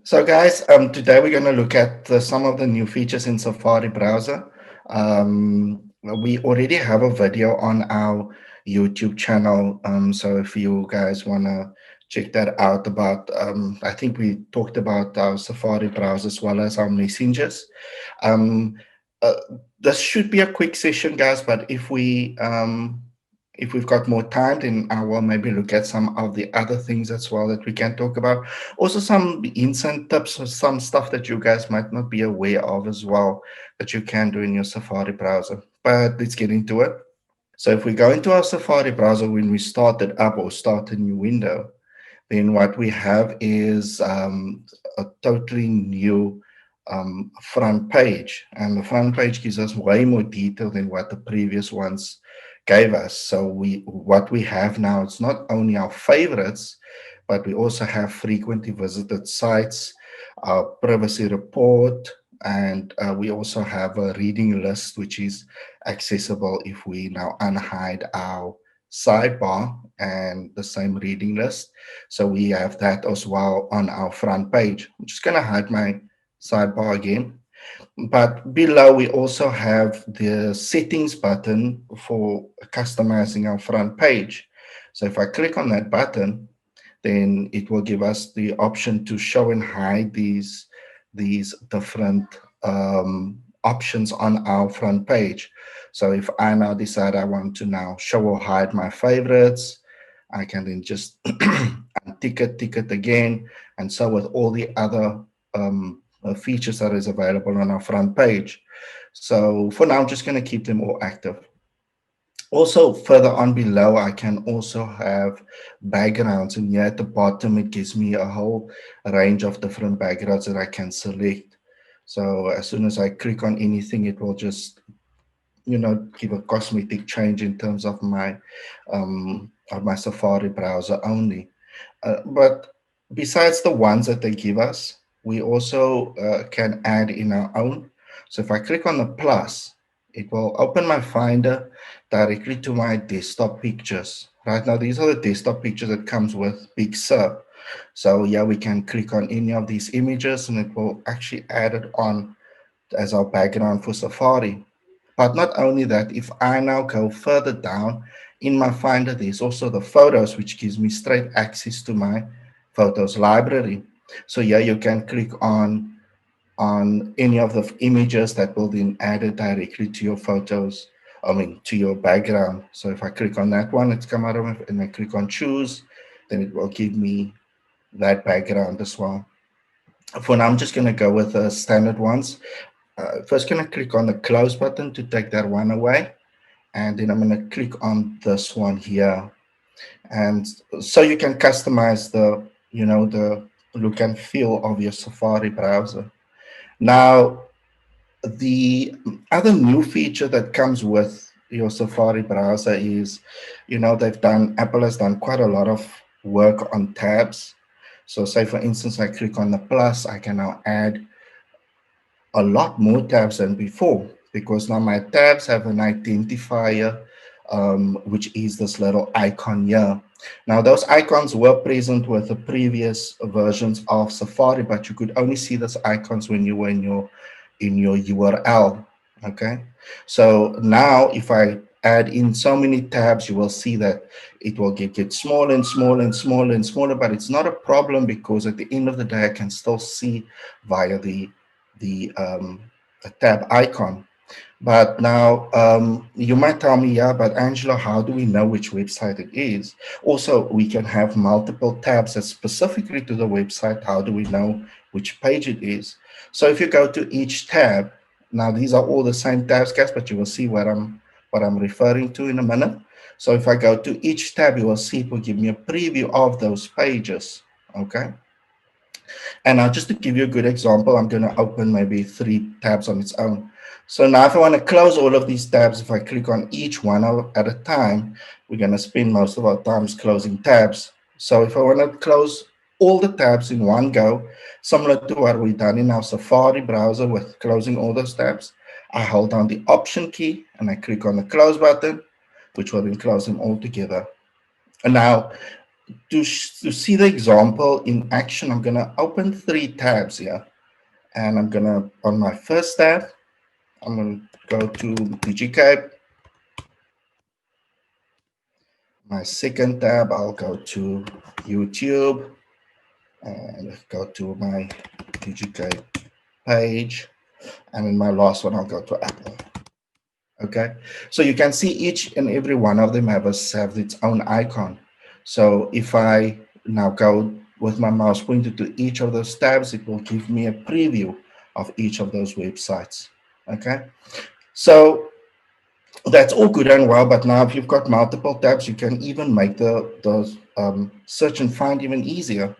So guys, today we're going to look at some of the new features in Safari browser. We already have a video on our YouTube channel. So if you guys want to check that out about, I think we talked about our Safari browser as well as our messengers. Um, uh, this should be a quick session, guys, but if we've got more time, then I will maybe look at some of the other things as well that we can talk about. Also, some instant tips or some stuff that you guys might not be aware of as well that you can do in your Safari browser. But let's get into it. So if we go into our Safari browser, when we start it up or start a new window, then what we have is a totally new front page. And the front page gives us way more detail than what the previous ones gave us. So what we have now, it's not only our favorites, but we also have frequently visited sites, our privacy report, and we also have a reading list, which is accessible if we now unhide our sidebar and the same reading list. So we have that as well on our front page. I'm just going to hide my sidebar again. But below, we also have the settings button for customizing our front page. So if I click on that button, then it will give us the option to show and hide these different options on our front page. So if I now decide I want to now show or hide my favorites, I can then just tick it again, and so with all the other features that is available on our front page. So for now, I'm just going to keep them all active. Also, further on below, I can also have backgrounds, and here at the bottom, it gives me a whole range of different backgrounds that I can select. So as soon as I click on anything, it will just, give a cosmetic change in terms of my Safari browser only. But besides the ones that they give us, we also can add in our own. So if I click on the plus, it will open my Finder directly to my desktop pictures. Right now, these are the desktop pictures that comes with Big Sur. So yeah, we can click on any of these images and it will actually add it on as our background for Safari. But not only that, if I now go further down in my Finder, there's also the photos, which gives me straight access to my photos library. So yeah, you can click on any of the images that will then add it directly to your photos, to your background. So if I click on that one, it's come out of it, and I click on choose, then it will give me that background as well. For now, I'm just going to go with the standard ones. First, going to click on the close button to take that one away. And then I'm going to click on this one here. And so you can customize the look and feel of your Safari browser. Now, the other new feature that comes with your Safari browser is, Apple has done quite a lot of work on tabs. So say, for instance, I click on the plus, I can now add a lot more tabs than before, because now my tabs have an identifier, which is this little icon here. Now, those icons were present with the previous versions of Safari, but you could only see those icons when you were in your URL. Okay, so now if I add in so many tabs, you will see that it will get smaller and smaller and smaller and smaller, but it's not a problem, because at the end of the day, I can still see via the tab icon. But now you might tell me, yeah, but Angela, how do we know which website it is? Also, we can have multiple tabs that's specifically to the website. How do we know which page it is? So if you go to each tab, now these are all the same tabs, guys, but you will see what I'm referring to in a minute. So if I go to each tab, you will see it will give me a preview of those pages. Okay. And now, just to give you a good example, I'm going to open maybe 3 tabs on its own. So now if I want to close all of these tabs, if I click on each one at a time, we're going to spend most of our times closing tabs. So if I want to close all the tabs in one go, similar to what we've done in our Safari browser with closing all those tabs, I hold down the Option key and I click on the close button, which will then close them all together. And now, to see the example in action, I'm going to open 3 tabs here. And I'm going to, on my first tab, I'm going to go to DigiCape. My second tab, I'll go to YouTube and go to my DigiCape page. And in my last one, I'll go to Apple. Okay, so you can see each and every one of them have its own icon. So if I now go with my mouse pointer to each of those tabs, it will give me a preview of each of those websites. Okay, so that's all good and well, but now if you've got multiple tabs, you can even make the search and find even easier,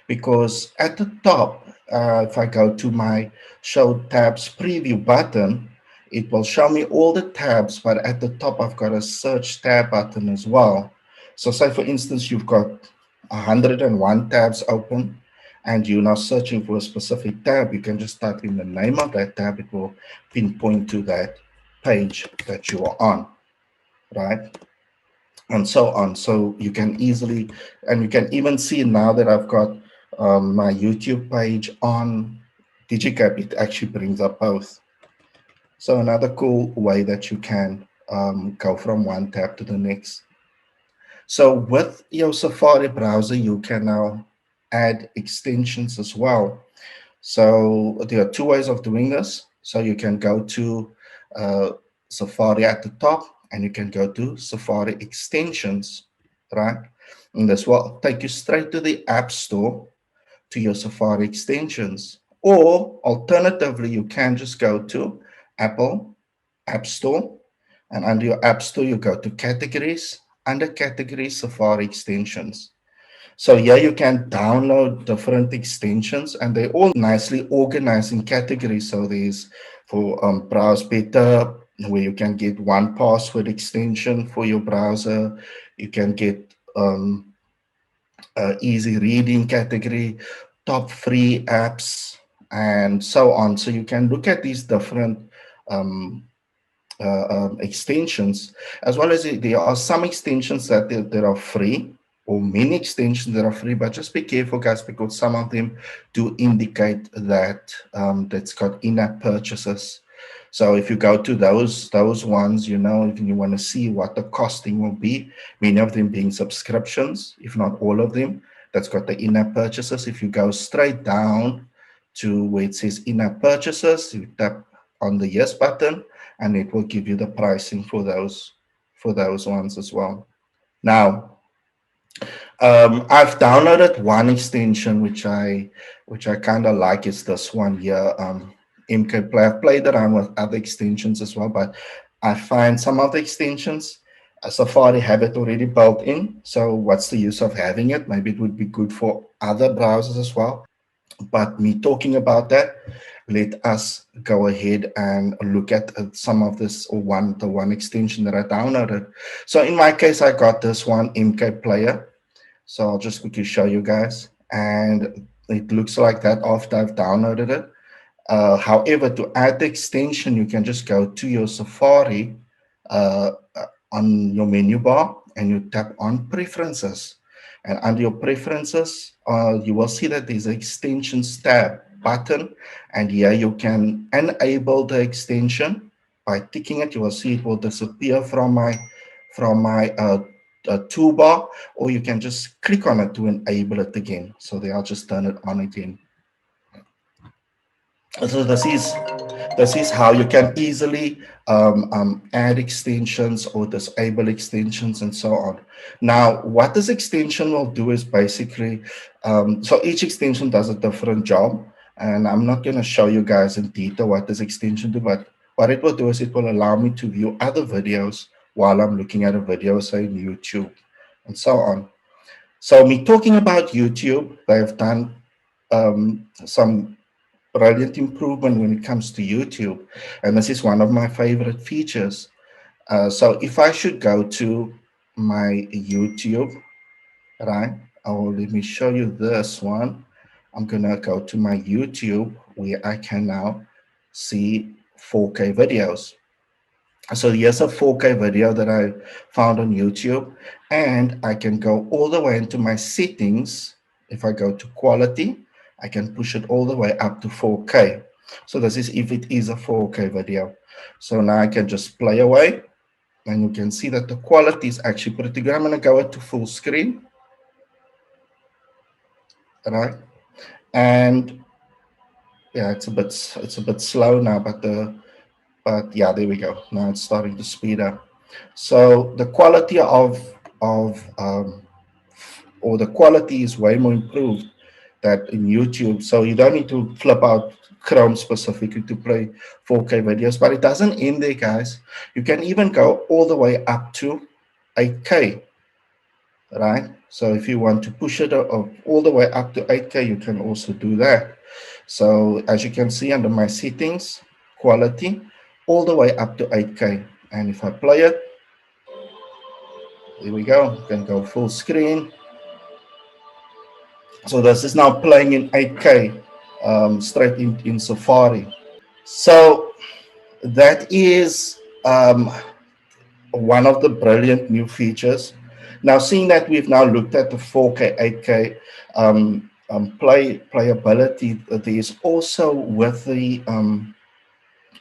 because at the top, if I go to my show tabs preview button, it will show me all the tabs, but at the top I've got a search tab button as well. So say for instance, you've got 101 tabs open and you're now searching for a specific tab, you can just type in the name of that tab, it will pinpoint to that page that you are on, right? And so on. So you can easily, and you can even see now that I've got my YouTube page on DigiCap, it actually brings up both. So another cool way that you can go from one tab to the next. So with your Safari browser, you can now add extensions as well. So there are 2 ways of doing this. So you can go to Safari at the top and you can go to Safari extensions, right? And this will take you straight to the App Store to your Safari extensions. Or alternatively, you can just go to Apple App Store, and under your App Store, you go to categories, under categories, Safari extensions. So here you can download different extensions and they're all nicely organized in categories. So there's for browse better, where you can get one password extension for your browser. You can get easy reading category, top free apps, and so on. So you can look at these different um, extensions, as well as there are some extensions that are free, or many extensions that are free, but just be careful, guys, because some of them do indicate that that's got in-app purchases. So if you go to those ones, if you want to see what the costing will be, many of them being subscriptions, if not all of them, that's got the in-app purchases. If you go straight down to where it says in-app purchases, you tap on the yes button, and it will give you the pricing for those ones as well. Now, I've downloaded one extension which I kind of like. Is this one here, MK Play. I've played around with other extensions as well, but I find some of the extensions Safari have it already built in. So what's the use of having it? Maybe it would be good for other browsers as well. But me talking about that, let us go ahead and look at some of this, or the one extension that I downloaded. So in my case, I got this one, MK Player. So I'll just quickly show you guys. And it looks like that after I've downloaded it. However, to add the extension, you can just go to your Safari on your menu bar and you tap on Preferences. And under your Preferences, you will see that there's an Extensions tab button. And here you can enable the extension. By ticking it, you will see it will disappear from my toolbar, or you can just click on it to enable it again. So there, I'll just turn it on again. So this is how you can easily add extensions or disable extensions and so on. Now, what this extension will do is basically, so each extension does a different job, and I'm not going to show you guys in detail what this extension do, but what it will do is it will allow me to view other videos while I'm looking at a video, say in YouTube, and so on. So me talking about YouTube, they've done some brilliant improvement when it comes to YouTube. And this is one of my favorite features. So if I should go to my YouTube, right? Oh, let me show you this one. I'm going to go to my YouTube where I can now see 4K videos. So here's a 4K video that I found on YouTube, and I can go all the way into my settings. If I go to quality, I can push it all the way up to 4K. So this is if it is a 4K video. So now I can just play away, and you can see that the quality is actually pretty good. I'm going to go it to full screen, right? And yeah, it's a bit slow now, but yeah, there we go. Now it's starting to speed up. So the quality of or the quality is way more improved that in YouTube. So you don't need to flip out Chrome specifically to play 4K videos, but it doesn't end there, guys. You can even go all the way up to 8K, right? So if you want to push it all the way up to 8K, you can also do that. So as you can see under my settings, quality, all the way up to 8K. And if I play it, here we go. You can go full screen. So this is now playing in 8K straight in Safari. So that is one of the brilliant new features. Now, seeing that we've now looked at the 4K, 8K playability, there's also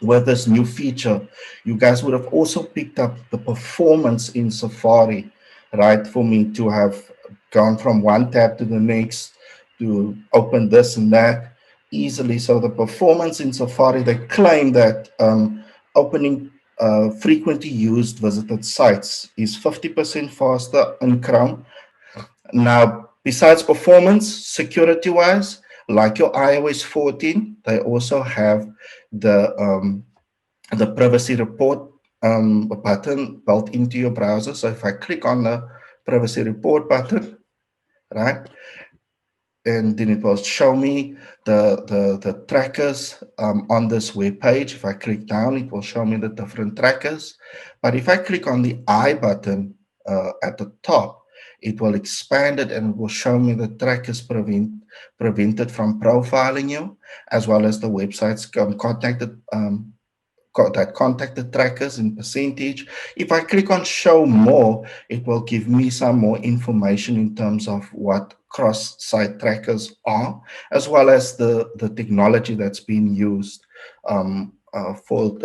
with this new feature, you guys would have also picked up the performance in Safari, right? For me to have gone from one tab to the next to open this and that easily. So the performance in Safari, they claim that opening frequently used visited sites is 50% faster in Chrome. Now, besides performance, security-wise, like your iOS 14, they also have the privacy report button built into your browser. So if I click on the privacy report button, right, and then it will show me the trackers on this web page. If I click down, it will show me the different trackers. But if I click on the I button at the top, it will expand it and it will show me the trackers prevented from profiling you, as well as the websites that contacted trackers in percentage. If I click on show more, it will give me some more information in terms of what cross-site trackers are, as well as the technology that's being used for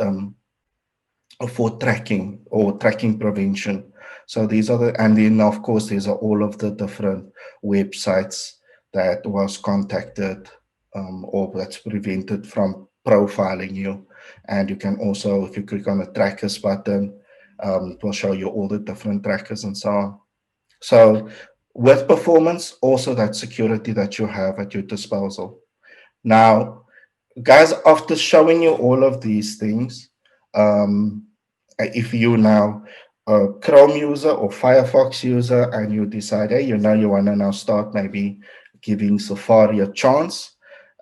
tracking or tracking prevention. So these are and then of course these are all of the different websites that was contacted or that's prevented from profiling you. And you can also, if you click on the trackers button, it will show you all the different trackers and so on. So with performance, also that security that you have at your disposal. Now, guys, after showing you all of these things, um, if you now a Chrome user or Firefox user and you decide, hey, you want to now start maybe giving Safari a chance,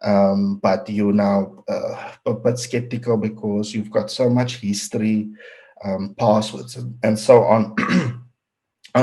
but you now a bit skeptical because you've got so much history, passwords, and so on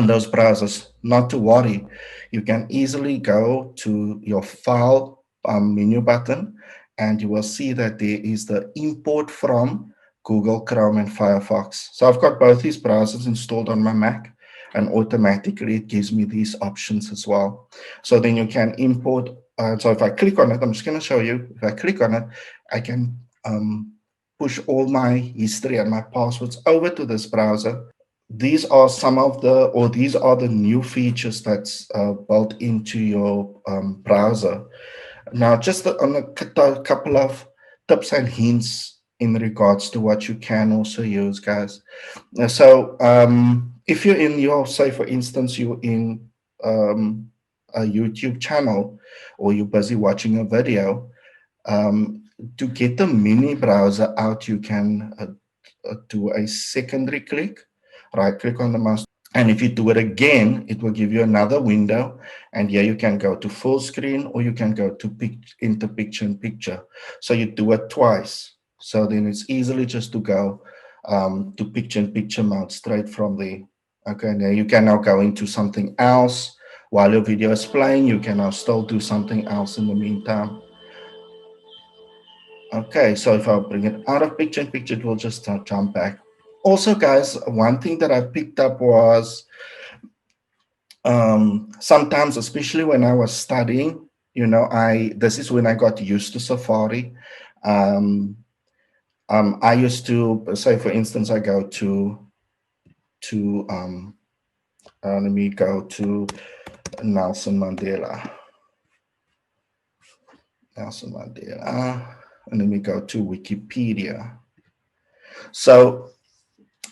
those browsers, not to worry. You can easily go to your file menu button and you will see that there is the import from Google Chrome and Firefox. So I've got both these browsers installed on my Mac and automatically it gives me these options as well. So then you can import. So if I click on it, I'm just going to show you. If I click on it, I can push all my history and my passwords over to this browser. These are these are the new features that's built into your browser. Now, just on a couple of tips and hints in regards to what you can also use, guys. So, if you're in your, say, for instance, you're in a YouTube channel or you're busy watching a video, to get the mini browser out, you can do a secondary click, right click on the mouse. And if you do it again, it will give you another window. And here you can go to full screen or you can go to into picture in picture. So you do it twice. So then it's easily just to go to picture in picture mode straight from there. Okay, now you can now go into something else. While your video is playing, you can now still do something else in the meantime. Okay, so if I bring it out of picture in picture, it will just jump back. Also, guys, one thing that I picked up was sometimes, especially when I was studying, this is when I got used to Safari. Um, I used to say, for instance, I go to let me go to Nelson Mandela, Nelson Mandela, and let me go to Wikipedia. So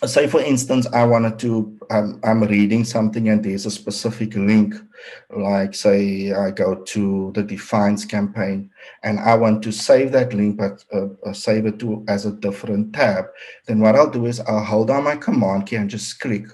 say for instance I wanted to I'm reading something and there's a specific link, like say I go to the Defiance campaign and I want to save that link, but save it to as a different tab. Then what I'll do is I'll hold down my command key and just click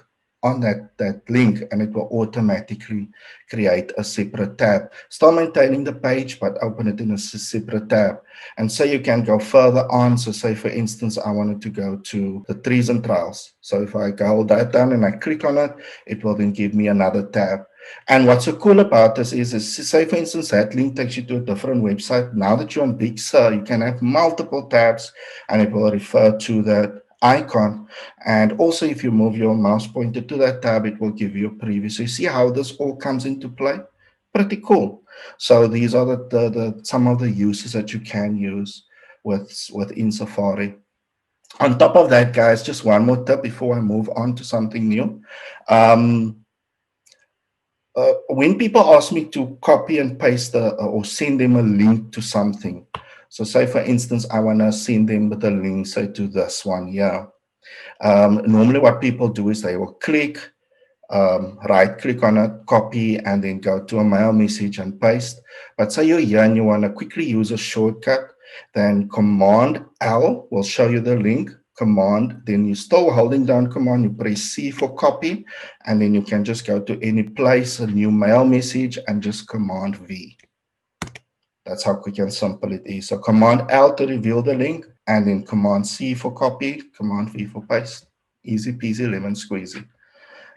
on that link, and it will automatically create a separate tab, still maintaining the page but open it in a separate tab. And so you can go further on. So say, for instance, I wanted to go to the trees and trials. So if I hold that down and I click on it, it will then give me another tab. And what's so cool about this is say, for instance, that link takes you to a different website. Now that you're on Big Sur, you can have multiple tabs and it will refer to that icon. And also, if you move your mouse pointer to that tab, it will give you a preview. So you see how this all comes into play? Pretty cool. So these are the some of the uses that you can use within Safari. On top of that, guys, just one more tip before I move on to something new. Um, when people ask me to copy and paste or send them a link to something, so say for instance, I want to send them the link, say to this one here. Normally, what people do is they will click, right click on it, copy, and then go to a mail message and paste. But say you're here and you want to quickly use a shortcut, then Command L will show you the link. Command, then you're still holding down Command, you press C for copy, and then you can just go to any place, a new mail message, and just Command V. That's how quick and simple it is. So Command L to reveal the link, and then Command C for copy, Command V for paste. Easy peasy lemon squeezy.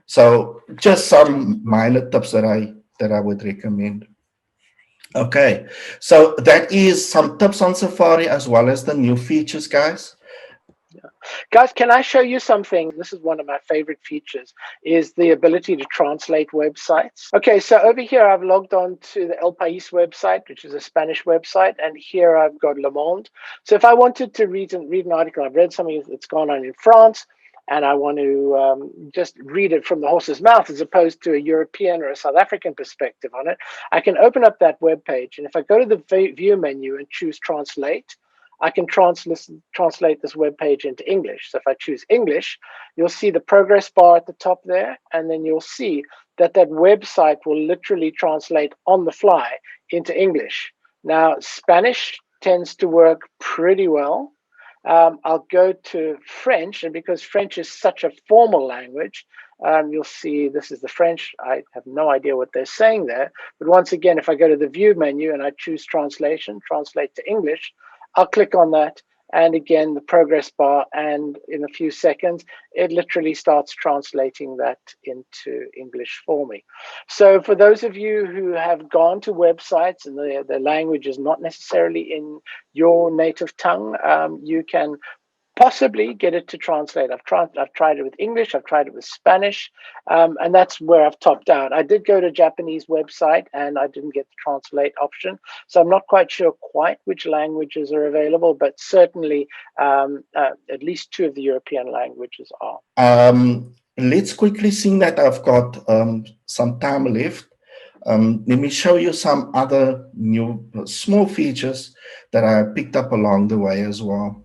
So just some minor tips that I would recommend. Okay, so that is some tips on Safari as well as the new features, guys. Guys, can I show you something? This is one of my favorite features, is the ability to translate websites. Okay, so over here I've logged on to the El País website, which is a Spanish website, and here I've got Le Monde. So if I wanted to read an article, I've read something that's gone on in France, and I want to just read it from the horse's mouth as opposed to a European or a South African perspective on it, I can open up that web page, and if I go to the view menu and choose translate, I can translate this web page into English. So if I choose English, you'll see the progress bar at the top there, and then you'll see that that website will literally translate on the fly into English. Now, Spanish tends to work pretty well. I'll go to French, and because French is such a formal language, you'll see this is the French. I have no idea what they're saying there. But once again, if I go to the view menu and I choose translation, translate to English, I'll click on that. And again, the progress bar, and in a few seconds, it literally starts translating that into English for me. So for those of you who have gone to websites and the language is not necessarily in your native tongue, you can possibly get it to translate. I've tried it with English, I've tried it with Spanish, and that's where I've topped out. I did go to a Japanese website and I didn't get the translate option, so I'm not quite sure quite which languages are available, but certainly at least two of the European languages are. Let's quickly see that I've got some time left. Let me show you some other new small features that I picked up along the way as well.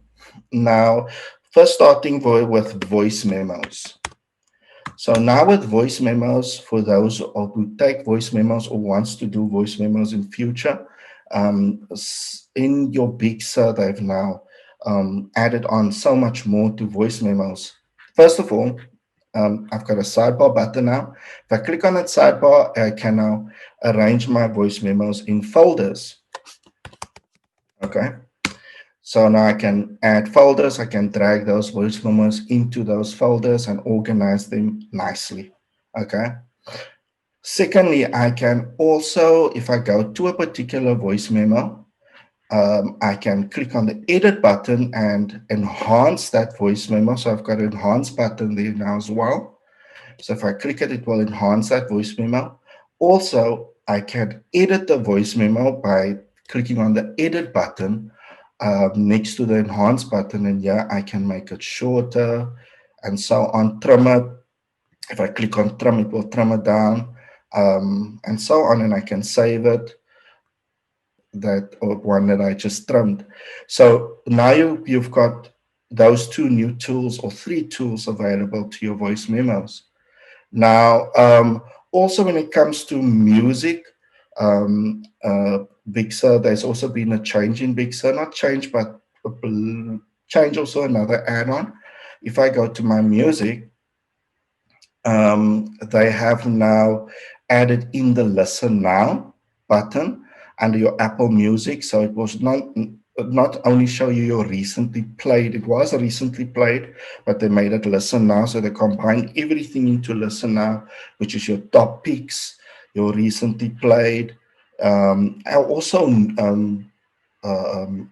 Now, first starting with voice memos. So now with voice memos, for those who take voice memos or wants to do voice memos in future, in your Big Sur, they've now added on so much more to voice memos. First of all, I've got a sidebar button now. If I click on that sidebar, I can now arrange my voice memos in folders. Okay. So now I can add folders, I can drag those voice memos into those folders and organize them nicely, okay? Secondly, I can also, if I go to a particular voice memo, I can click on the edit button and enhance that voice memo. So I've got an enhance button there now as well. So if I click it, it will enhance that voice memo. Also, I can edit the voice memo by clicking on the edit button next to the enhance button. And yeah, I can make it shorter and so on. Trim it. If I click on trim, it will trim it down and so on. And I can save it, that one that I just trimmed. So now you've got those two new tools or three tools available to your voice memos. Now, also when it comes to music, Big Sur, there's also been a change in Big Sur, not change, but change also another add-on. If I go to my music, they have now added in the listen now button under your Apple Music. So it was not only show you your recently played, it was recently played, but they made it listen now. So they combined everything into listen now, which is your top picks, your recently played, and also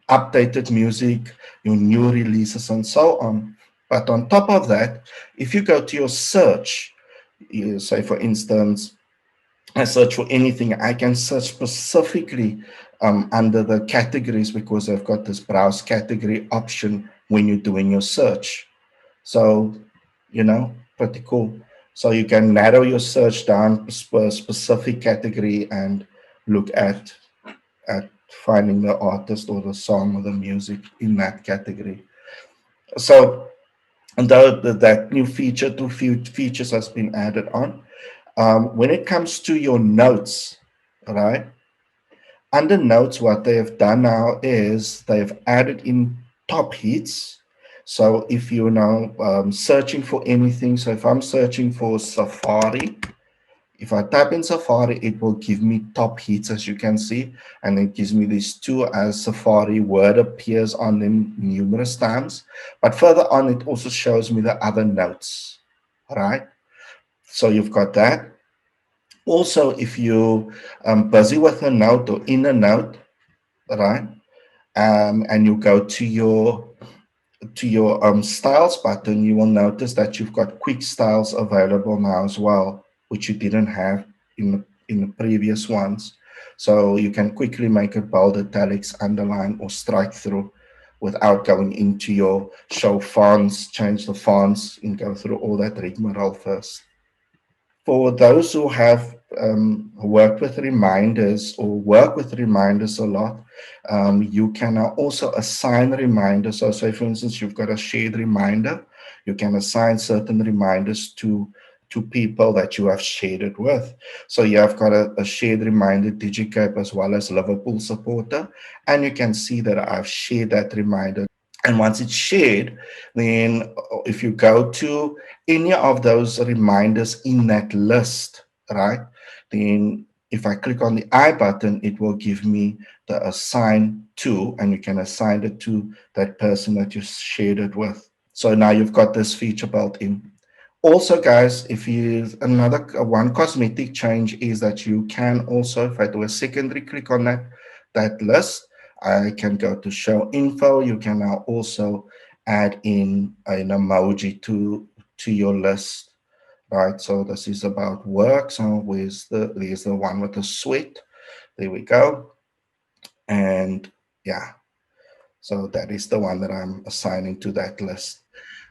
updated music, your new releases, and so on. But on top of that, if you go to your search, you say, for instance, I search for anything, I can search specifically under the categories because I've got this browse category option when you're doing your search. So, pretty cool. So you can narrow your search down to a specific category and look at finding the artist or the song or the music in that category. So, and that new feature, two features has been added on. When it comes to your notes, right? Under notes, what they have done now is they've added in top hits. So if you're now searching for anything, so if I'm searching for Safari, if I type in Safari, it will give me top hits, as you can see, and it gives me these two as Safari word appears on them numerous times. But further on, it also shows me the other notes, right? So you've got that. Also, if you busy with a note or in a note, right, and you go to your styles button, you will notice that you've got quick styles available now as well, which you didn't have in the previous ones. So you can quickly make it bold, italics, underline, or strike through without going into your show fonts, change the fonts, and go through all that rigmarole first. For those who have worked with reminders or work with reminders a lot, you can now also assign reminders. So, say for instance, you've got a shared reminder, you can assign certain reminders to people that you have shared it with. So you have got a shared reminder, DigiCape as well as Liverpool supporter, and you can see that I've shared that reminder. And once it's shared, then if you go to any of those reminders in that list, right, then if I click on the I button, it will give me the assign to, and you can assign it to that person that you shared it with. So now you've got this feature built in. Also, guys, if you another one cosmetic change is that you can also, if I do a secondary click on that list, I can go to show info. You can now also add in an emoji to your list, right? So this is about work. So there's the one with the sweat. There we go. And yeah, so that is the one that I'm assigning to that list.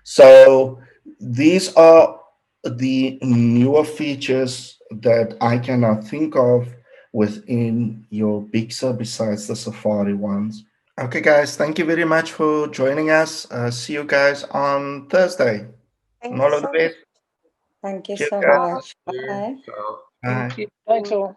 So these are the newer features that I can now think of within your Big Sur besides the Safari ones. Okay, guys, thank you very much for joining us. See you guys on Thursday. And Thank you all of the so best. much. Thank you Cheers, so guys. Bye. much. Bye. Bye. Thank you. Thanks all.